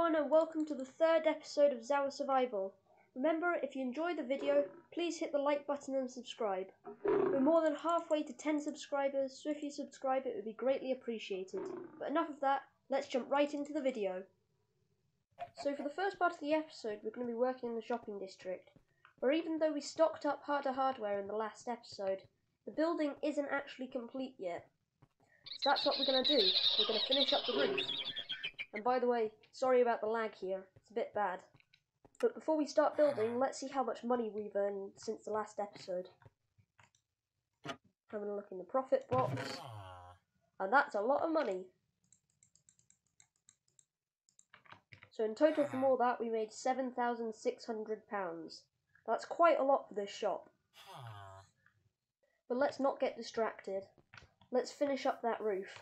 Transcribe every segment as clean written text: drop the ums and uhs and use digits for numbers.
everyone and welcome to the third episode of Zawa Survival. Remember, if you enjoyed the video, please hit the like button and subscribe. We're more than halfway to 10 subscribers, so if you subscribe it would be greatly appreciated. But enough of that, let's jump right into the video. So for the first part of the episode, we're going to be working in the shopping district, where even though we stocked up harder hardware in the last episode, the building isn't actually complete yet. So that's what we're going to do. We're going to finish up the roof. And by the way, sorry about the lag here, it's a bit bad. But before we start building, let's see how much money we've earned since the last episode. Having a look in the profit box. And that's a lot of money. So in total from all that, we made £7,600. That's quite a lot for this shop. But let's not get distracted. Let's finish up that roof.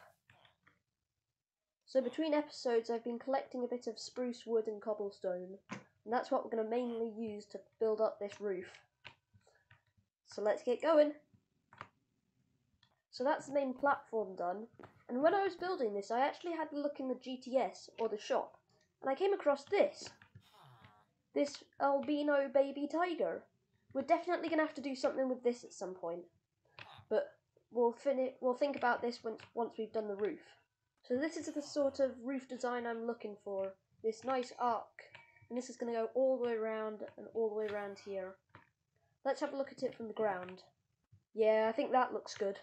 So between episodes I've been collecting a bit of spruce wood and cobblestone, and that's what we're going to mainly use to build up this roof. So let's get going. So that's the main platform done, and when I was building this I actually had a look in the GTS, or the shop, and I came across this. This albino baby tiger. We're definitely going to have to do something with this at some point, but we'll think about this once we've done the roof. So this is the sort of roof design I'm looking for. This nice arc. And this is going to go all the way around and all the way around here. Let's have a look at it from the ground. Yeah, I think that looks good.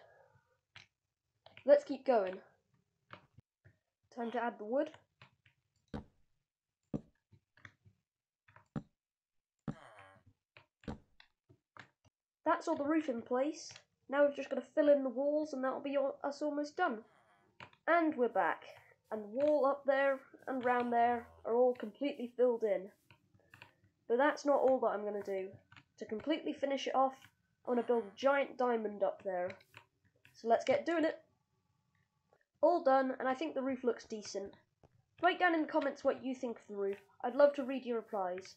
Let's keep going. Time to add the wood. That's all the roof in place. Now we've just got to fill in the walls and that'll be us almost done. And we're back, and the wall up there and round there are all completely filled in. But that's not all that I'm going to do. To completely finish it off, I want to build a giant diamond up there. So let's get doing it. All done, and I think the roof looks decent. Write down in the comments what you think of the roof. I'd love to read your replies.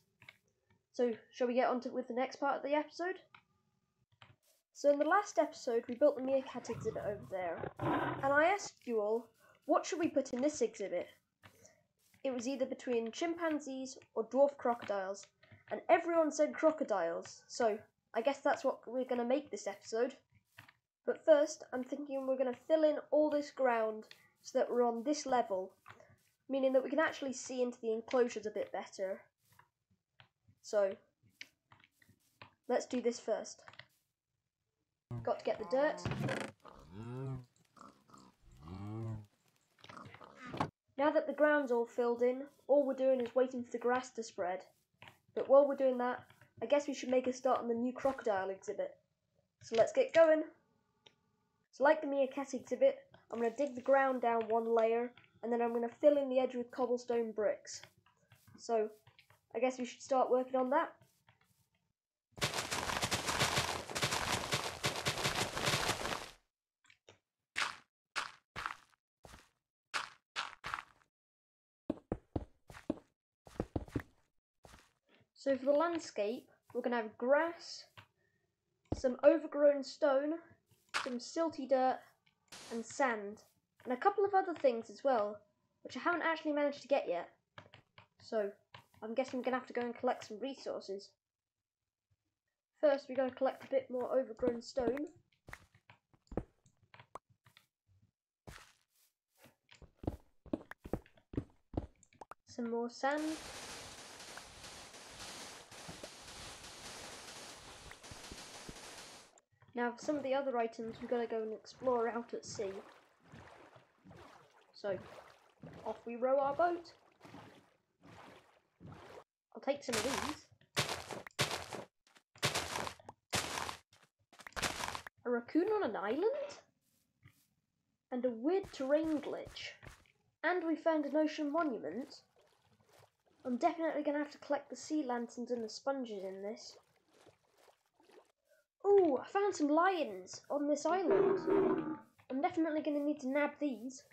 So, shall we get on with the next part of the episode? So in the last episode, we built the meerkat exhibit over there, and I asked you all, what should we put in this exhibit? It was either between chimpanzees or dwarf crocodiles, and everyone said crocodiles, so I guess that's what we're going to make this episode. But first, I'm thinking we're going to fill in all this ground so that we're on this level, meaning that we can actually see into the enclosures a bit better. So, let's do this first. Got to get the dirt. Now that the ground's all filled in, all we're doing is waiting for the grass to spread. But while we're doing that, I guess we should make a start on the new crocodile exhibit. So let's get going. So like the meerkat exhibit, I'm going to dig the ground down one layer, and then I'm going to fill in the edge with cobblestone bricks. So, I guess we should start working on that. So for the landscape, we're going to have grass, some overgrown stone, some silty dirt, and sand, and a couple of other things as well, which I haven't actually managed to get yet. So, I'm guessing we're going to have to go and collect some resources. First, we're going to collect a bit more overgrown stone. Some more sand. Now for some of the other items we've got to go and explore out at sea. So, off we row our boat. I'll take some of these. A raccoon on an island? And a weird terrain glitch. And we found an ocean monument. I'm definitely going to have to collect the sea lanterns and the sponges in this. Oh, I found some lions on this island. I'm definitely going to need to nab these.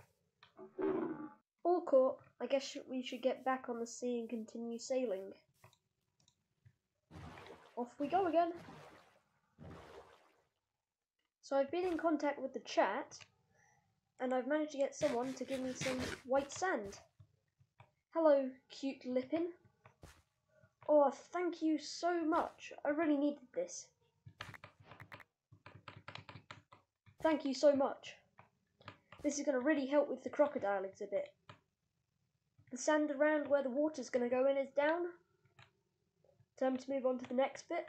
All caught, I guess we should get back on the sea and continue sailing. Off we go again. So I've been in contact with the chat, and I've managed to get someone to give me some white sand. Hello, cute Lippin. Oh, thank you so much. I really needed this. Thank you so much. This is going to really help with the crocodile exhibit. The sand around where the water's going to go in is down. Time to move on to the next bit.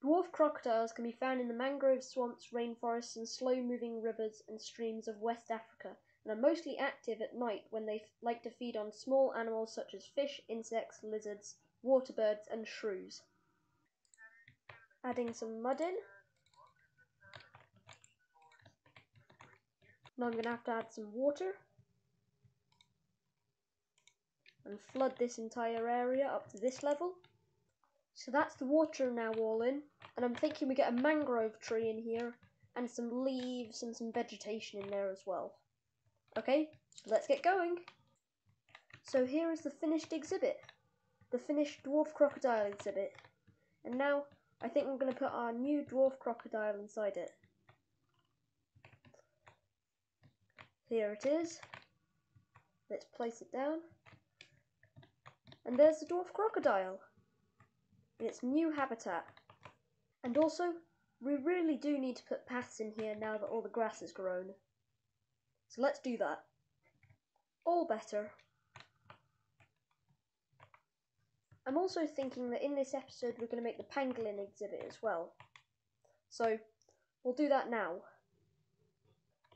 Dwarf crocodiles can be found in the mangrove swamps, rainforests and slow-moving rivers and streams of West Africa, and are mostly active at night when they like to feed on small animals such as fish, insects, lizards, water birds and shrews. Adding some mud in. Now I'm going to have to add some water and flood this entire area up to this level. So that's the water now all in, and I'm thinking we get a mangrove tree in here and some leaves and some vegetation in there as well. Okay, so let's get going. So here is the finished exhibit, the finished dwarf crocodile exhibit. And now I think we're going to put our new dwarf crocodile inside it. Here it is. Let's place it down. And there's the dwarf crocodile in its new habitat. And also, we really do need to put paths in here now that all the grass has grown. So let's do that. All better. I'm also thinking that in this episode we're going to make the pangolin exhibit as well. So, we'll do that now.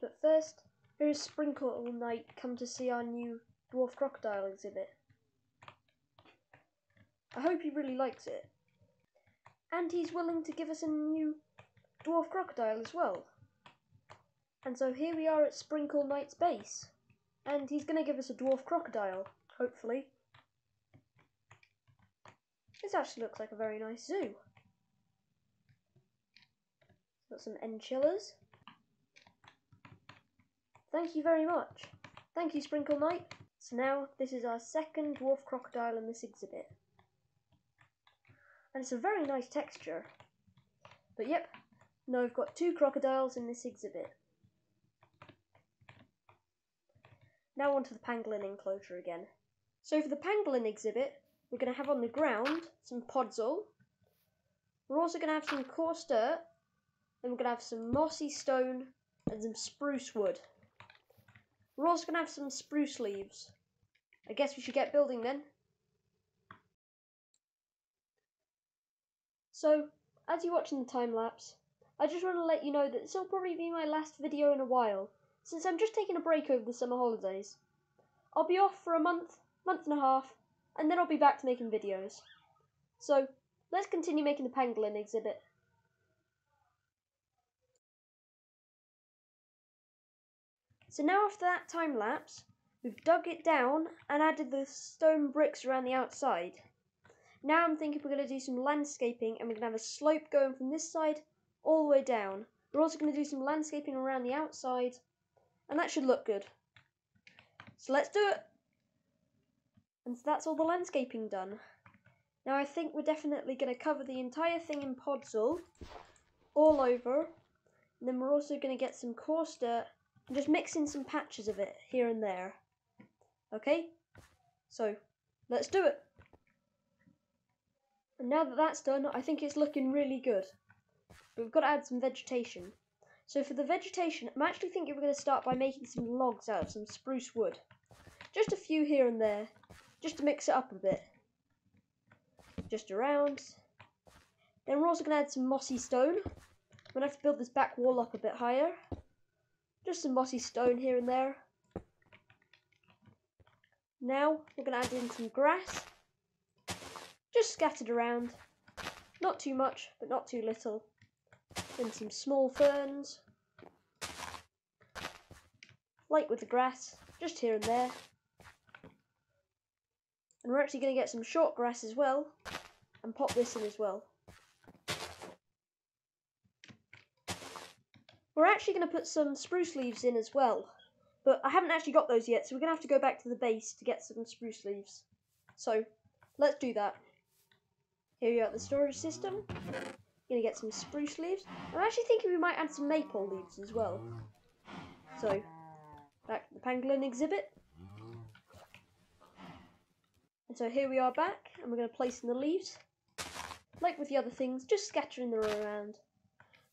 But first, here's Sprinkle Knight come to see our new dwarf crocodile exhibit. I hope he really likes it. And he's willing to give us a new dwarf crocodile as well. And so here we are at Sprinkle Knight's base. And he's going to give us a dwarf crocodile, hopefully. This actually looks like a very nice zoo. Got some enchillas. Thank you very much. Thank you, Sprinkle Knight. So now, this is our second dwarf crocodile in this exhibit. And it's a very nice texture. But yep, now we've got 2 crocodiles in this exhibit. Now onto the pangolin enclosure again. So for the pangolin exhibit, we're going to have on the ground some podzol. We're also going to have some coarse dirt. Then we're going to have some mossy stone and some spruce wood. We're also going to have some spruce leaves. I guess we should get building then. So, as you're watching the time lapse, I just want to let you know that this will probably be my last video in a while, since I'm just taking a break over the summer holidays. I'll be off for a month and a half, and then I'll be back to making videos. So, let's continue making the pangolin exhibit. So now after that time lapse, we've dug it down and added the stone bricks around the outside. Now I'm thinking we're going to do some landscaping, and we're going to have a slope going from this side all the way down. We're also going to do some landscaping around the outside, and that should look good. So let's do it! And so that's all the landscaping done. Now I think we're definitely going to cover the entire thing in podzol, all over, and then we're also going to get some coarse dirt, and just mix in some patches of it here and there. Okay? So, let's do it! And now that that's done, I think it's looking really good. But we've got to add some vegetation. So for the vegetation, I'm actually thinking we're going to start by making some logs out of some spruce wood. Just a few here and there, just to mix it up a bit. Just around. Then we're also going to add some mossy stone. I'm going to have to build this back wall up a bit higher. Just some mossy stone here and there. Now we're going to add in some grass. Just scattered around. Not too much, but not too little. Then some small ferns. Like with the grass, just here and there. And we're actually going to get some short grass as well, and pop this in as well. We're actually going to put some spruce leaves in as well, but I haven't actually got those yet, so we're going to have to go back to the base to get some spruce leaves. So, let's do that. Here we are at the storage system. Gonna get some spruce leaves. I'm actually thinking we might add some maple leaves as well. So, back to the pangolin exhibit. And so here we are back, and we're going to place in the leaves. Like with the other things, just scattering them around.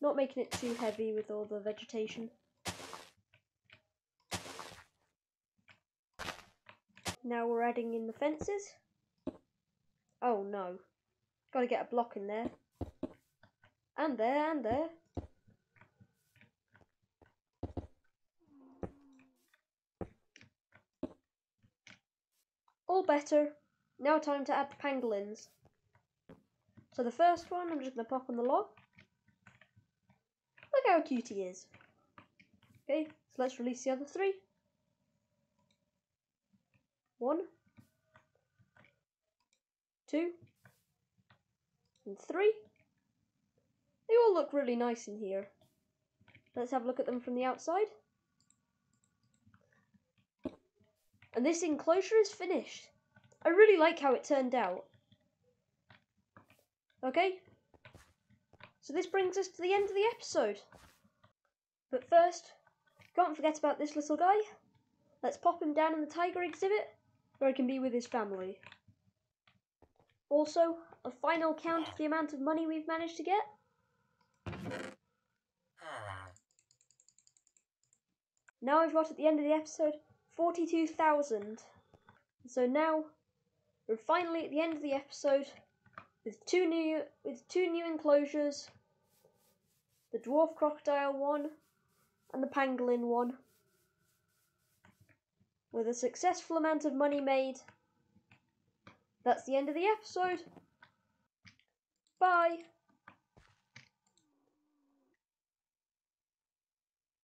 Not making it too heavy with all the vegetation. Now we're adding in the fences. Oh no. Gotta get a block in there. And there, and there. All better. Now time to add the pangolins. So the first one, I'm just going to pop on the log. Look how cute he is. Okay, so let's release the other three. 1, 2, and 3. They all look really nice in here. Let's have a look at them from the outside. And this enclosure is finished. I really like how it turned out. Okay, so this brings us to the end of the episode. But first, can't forget about this little guy. Let's pop him down in the tiger exhibit, where he can be with his family. Also, a final count of the amount of money we've managed to get. Now we've got at the end of the episode 42,000. So now we're finally at the end of the episode with two new enclosures, the dwarf crocodile one and the pangolin one, with a successful amount of money made. That's the end of the episode. Bye.